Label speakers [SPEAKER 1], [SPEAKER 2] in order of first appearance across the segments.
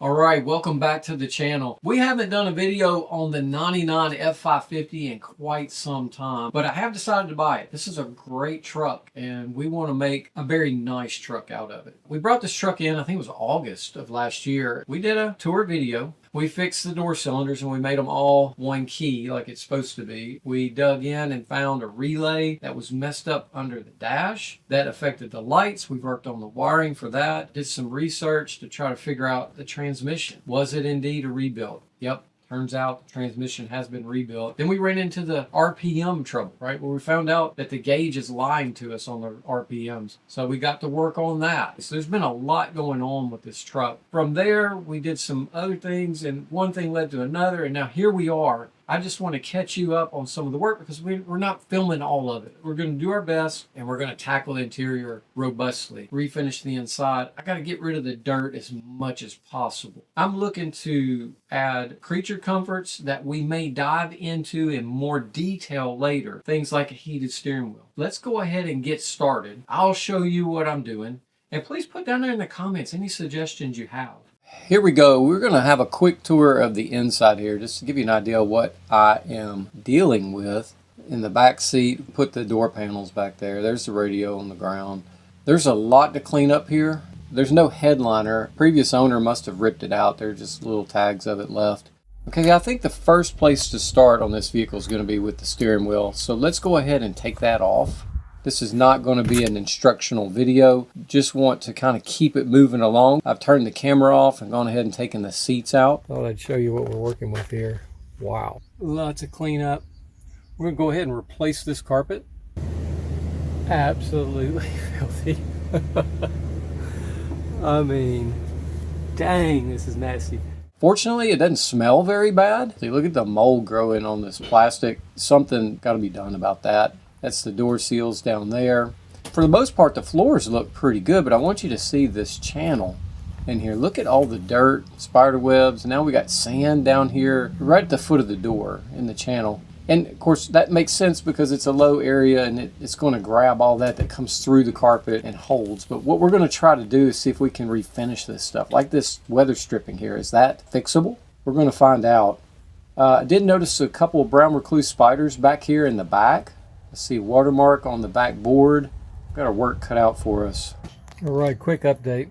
[SPEAKER 1] All right, welcome back to the channel. We haven't done a video on the 99 F550 in quite some time, but I have decided to buy it. This is a great truck and we want to make a very nice truck out of it. We brought this truck in, I think it was August of last year. We did a tour video. We fixed the door cylinders and we made them all one key like it's supposed to be. We dug in and found a relay that was messed up under the dash. That affected the lights. We worked on the wiring for that. Did some research to try to figure out the transmission. Was it indeed a rebuild? Yep. Turns out the transmission has been rebuilt. Then we ran into the RPM trouble, right? Where we found out that the gauge is lying to us on the RPMs. So we got to work on that. So there's been a lot going on with this truck. From there, we did some other things and one thing led to another. And now here we are. I just want to catch you up on some of the work because we're not filming all of it. We're going to do our best and we're going to tackle the interior robustly, refinish the inside. I got to get rid of the dirt as much as possible. I'm looking to add creature comforts that we may dive into in more detail later. Things like a heated steering wheel. Let's go ahead and get started. I'll show you what I'm doing. And please put down there in the comments any suggestions you have. Here we go. We're going to have a quick tour of the inside here just to give you an idea of what I am dealing with. In the back seat, put the door panels back there. There's the radio on the ground. There's a lot to clean up here. There's no headliner. Previous owner must have ripped it out. There's just little tags of it left. Okay, I think the first place to start on this vehicle is going to be with the steering wheel. So let's go ahead and take that off. This is not going to be an instructional video. Just want to kind of keep it moving along. I've turned the camera off and gone ahead and taken the seats out. Thought I'd show you what we're working with here. Wow. Lots of cleanup. We're going to go ahead and replace this carpet. Absolutely filthy. I mean, dang, this is nasty. Fortunately, it doesn't smell very bad. See, look at the mold growing on this plastic. Something got to be done about that. That's the door seals down there. For the most part, the floors look pretty good, but I want you to see this channel in here. Look at all the dirt, spider webs. Now we got sand down here right at the foot of the door in the channel. And of course, that makes sense because it's a low area and it's going to grab all that comes through the carpet and holds. But what we're going to try to do is see if we can refinish this stuff. Like this weather stripping here, is that fixable? We're going to find out. I did notice a couple of brown recluse spiders back here in the back. I see watermark on the back board. Got our work cut out for us. All right, quick update.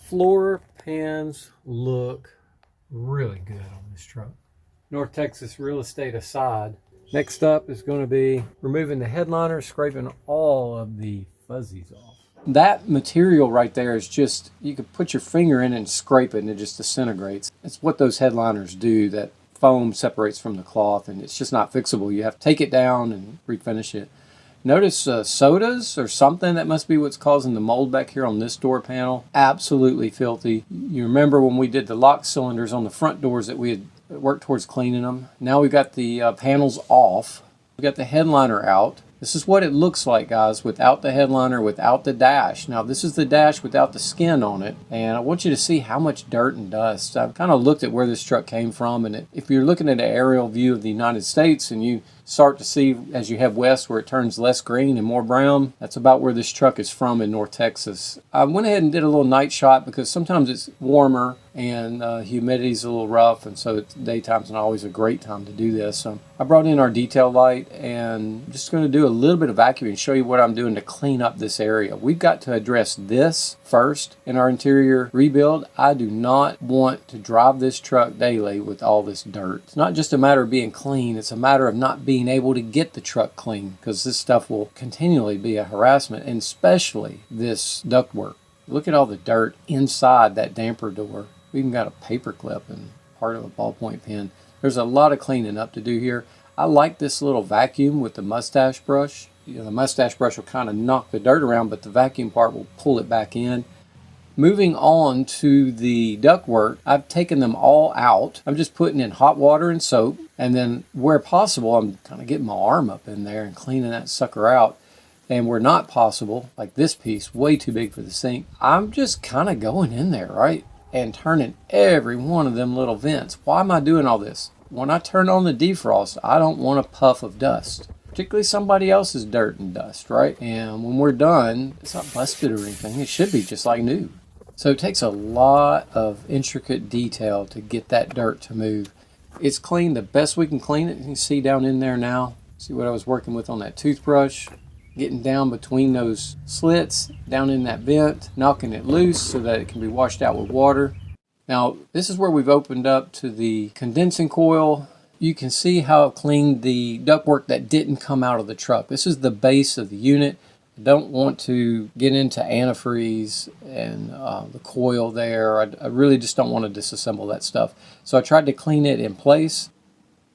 [SPEAKER 1] Floor pans look really good on this truck. North Texas real estate aside. Next up is going to be removing the headliner, scraping all of the fuzzies off. That material right there is just, you could put your finger in and scrape it and it just disintegrates. It's what those headliners do, that foam separates from the cloth and it's just not fixable. You have to take it down and refinish it. Notice sodas or something. That must be what's causing the mold back here on this door panel. Absolutely filthy. You remember when we did the lock cylinders on the front doors that we had worked towards cleaning them. Now we've got the panels off. We got the headliner out. This is what it looks like, guys, without the headliner, without the dash. Now, this is the dash without the skin on it, and I want you to see how much dirt and dust. I've kind of looked at where this truck came from, and if you're looking at an aerial view of the United States and you start to see as you head west where it turns less green and more brown, that's about where this truck is from in North Texas. I went ahead and did a little night shot because sometimes it's warmer and humidity's a little rough, and so daytime's not always a great time to do this. So I brought in our detail light and I'm just going to do a little bit of vacuuming and show you what I'm doing to clean up this area. We've got to address this first in our interior rebuild. I do not want to drive this truck daily with all this dirt. It's not just a matter of being clean, it's a matter of not being able to get the truck clean because this stuff will continually be a harassment, and especially this ductwork. Look at all the dirt inside that damper door. We even got a paper clip and part of a ballpoint pen. There's a lot of cleaning up to do here. I like this little vacuum with the mustache brush. You know, the mustache brush will kind of knock the dirt around, but the vacuum part will pull it back in. Moving on to the ductwork, I've taken them all out. I'm just putting in hot water and soap, and then where possible, I'm kind of getting my arm up in there and cleaning that sucker out. And where not possible, like this piece, way too big for the sink, I'm just kind of going in there, right? And turning every one of them little vents. Why am I doing all this? When I turn on the defrost, I don't want a puff of dust, particularly somebody else's dirt and dust, right? And when we're done, it's not busted or anything. It should be just like new. So it takes a lot of intricate detail to get that dirt to move. It's clean the best we can clean it. You can see down in there now. See what I was working with on that toothbrush. Getting down between those slits, down in that vent, knocking it loose so that it can be washed out with water. Now, this is where we've opened up to the condensing coil. You can see how I've cleaned the ductwork that didn't come out of the truck. This is the base of the unit. I don't want to get into antifreeze and the coil there. I really just don't want to disassemble that stuff. So I tried to clean it in place.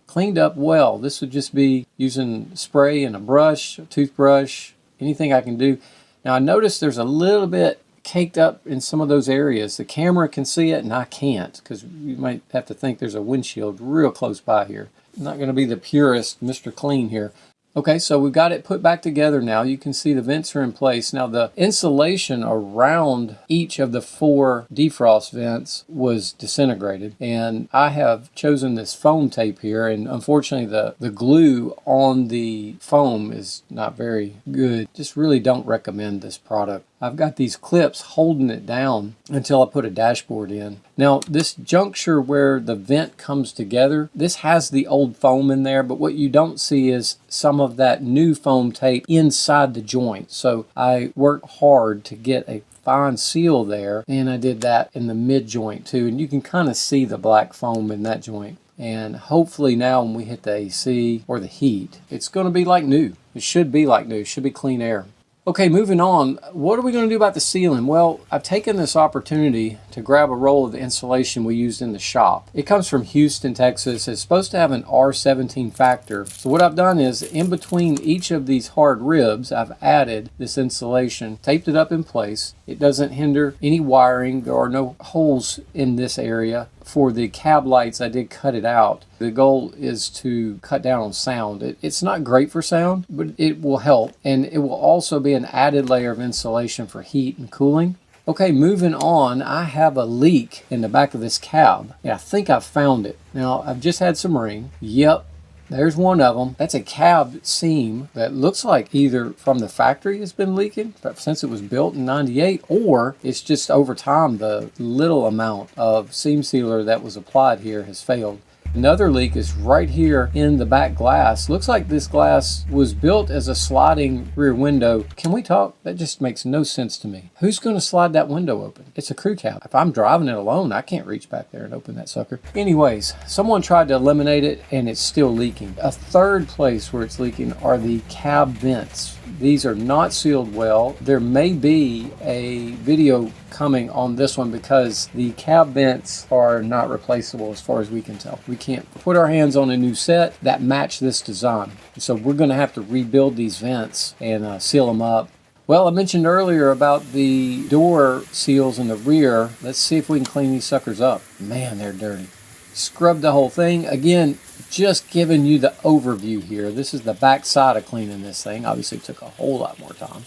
[SPEAKER 1] Cleaned up well. This would just be using spray and a brush, a toothbrush, anything I can do. Now I noticed there's a little bit caked up in some of those areas. The camera can see it and I can't, because you might have to think there's a windshield real close by here. I'm not going to be the purest Mr. Clean here. Okay, so we've got it put back together now. You can see the vents are in place. Now the insulation around each of the 4 defrost vents was disintegrated, and I have chosen this foam tape here, and unfortunately the glue on the foam is not very good. Just really don't recommend this product. I've got these clips holding it down until I put a dashboard in. Now this juncture where the vent comes together, this has the old foam in there, but what you don't see is some of that new foam tape inside the joint. So I worked hard to get a fine seal there, and I did that in the mid joint too, and you can kind of see the black foam in that joint. And hopefully now when we hit the AC or the heat, it's going to be like new. It should be like new. It should be clean air. Okay, moving on. What are we going to do about the ceiling? Well, I've taken this opportunity to grab a roll of the insulation we used in the shop. It comes from Houston, Texas. It's supposed to have an R17 factor. So what I've done is, in between each of these hard ribs, I've added this insulation, taped it up in place. It doesn't hinder any wiring. There are no holes in this area. For the cab lights, I did cut it out. The goal is to cut down on sound. It's not great for sound, but it will help. And it will also be an added layer of insulation for heat and cooling. Okay, moving on, I have a leak in the back of this cab. And I think I've found it. Now, I've just had some rain. Yep. There's one of them. That's a cab seam that looks like either from the factory has been leaking since it was built in '98, or it's just over time the little amount of seam sealer that was applied here has failed. Another leak is right here in the back glass. Looks like this glass was built as a sliding rear window. Can we talk? That just makes no sense to me. Who's going to slide that window open? It's a crew cab. If I'm driving it alone, I can't reach back there and open that sucker. Anyways, someone tried to eliminate it and it's still leaking. A third place where it's leaking are the cab vents. These are not sealed well. There may be a video coming on this one because the cab vents are not replaceable as far as we can tell. We can't put our hands on a new set that match this design. So we're going to have to rebuild these vents and seal them up. Well, I mentioned earlier about the door seals in the rear. Let's see if we can clean these suckers up. Man, they're dirty. Scrub the whole thing. Again, just giving you the overview here. This is the back side of cleaning this thing. Obviously it took a whole lot more time.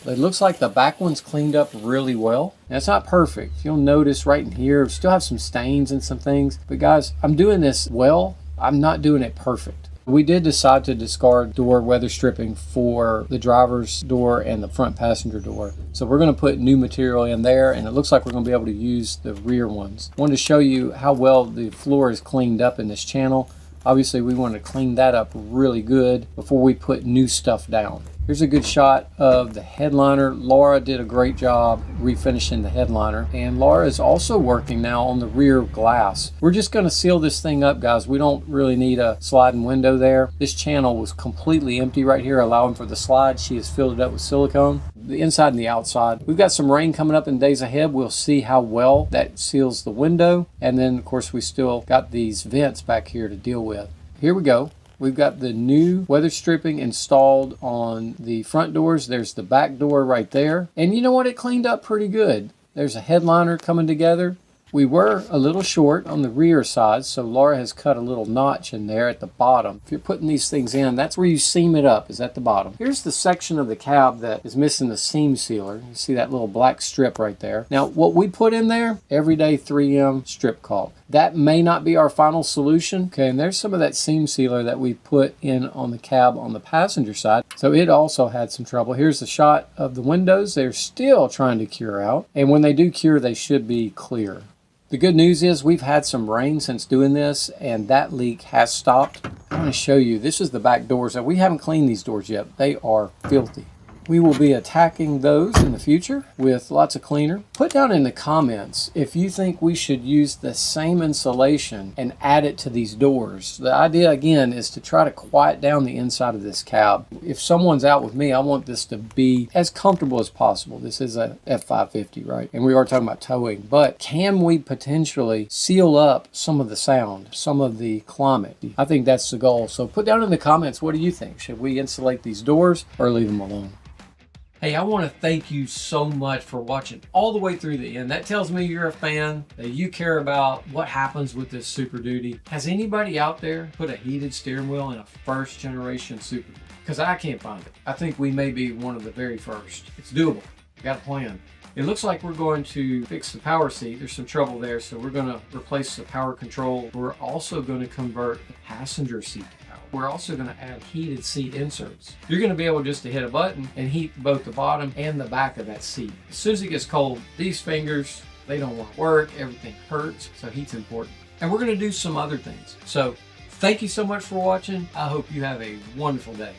[SPEAKER 1] It looks like the back one's cleaned up really well. Now, it's not perfect. You'll notice right in here, we still have some stains and some things. But guys, I'm doing this well. I'm not doing it perfect. We did decide to discard door weather stripping for the driver's door and the front passenger door. So we're going to put new material in there, and it looks like we're going to be able to use the rear ones. I wanted to show you how well the floor is cleaned up in this channel. Obviously, we want to clean that up really good before we put new stuff down. Here's a good shot of the headliner. Laura did a great job refinishing the headliner. And Laura is also working now on the rear glass. We're just going to seal this thing up, guys. We don't really need a sliding window there. This channel was completely empty right here, allowing for the slide. She has filled it up with silicone, the inside and the outside. We've got some rain coming up in days ahead. We'll see how well that seals the window. And then, of course, we still got these vents back here to deal with. Here we go. We've got the new weather stripping installed on the front doors. There's the back door right there. And you know what? It cleaned up pretty good. There's a headliner coming together. We were a little short on the rear side, so Laura has cut a little notch in there at the bottom. If you're putting these things in, that's where you seam it up, is at the bottom. Here's the section of the cab that is missing the seam sealer. You see that little black strip right there. Now, what we put in there, everyday 3M strip caulk. That may not be our final solution. Okay, and there's some of that seam sealer that we put in on the cab on the passenger side. So it also had some trouble. Here's a shot of the windows. They're still trying to cure out. And when they do cure, they should be clear. The good news is we've had some rain since doing this, and that leak has stopped. I want to show you, this is the back doors. Now, we haven't cleaned these doors yet. They are filthy. We will be attacking those in the future with lots of cleaner. Put down in the comments if you think we should use the same insulation and add it to these doors. The idea, again, is to try to quiet down the inside of this cab. If someone's out with me, I want this to be as comfortable as possible. This is a F550, right? And we are talking about towing, but can we potentially seal up some of the sound, some of the climate? I think that's the goal. So put down in the comments, what do you think? Should we insulate these doors or leave them alone? Hey, I want to thank you so much for watching all the way through the end. That tells me you're a fan, that you care about what happens with this Super Duty. Has anybody out there put a heated steering wheel in a first generation Super Duty? Because I can't find it. I think we may be one of the very first. It's doable. Got a plan. It looks like we're going to fix the power seat. There's some trouble there, so we're going to replace the power control. We're also going to convert the passenger seat to power. We're also going to add heated seat inserts. You're going to be able just to hit a button and heat both the bottom and the back of that seat. As soon as it gets cold, these fingers, they don't want to work. Everything hurts, so heat's important. And we're going to do some other things. So thank you so much for watching. I hope you have a wonderful day.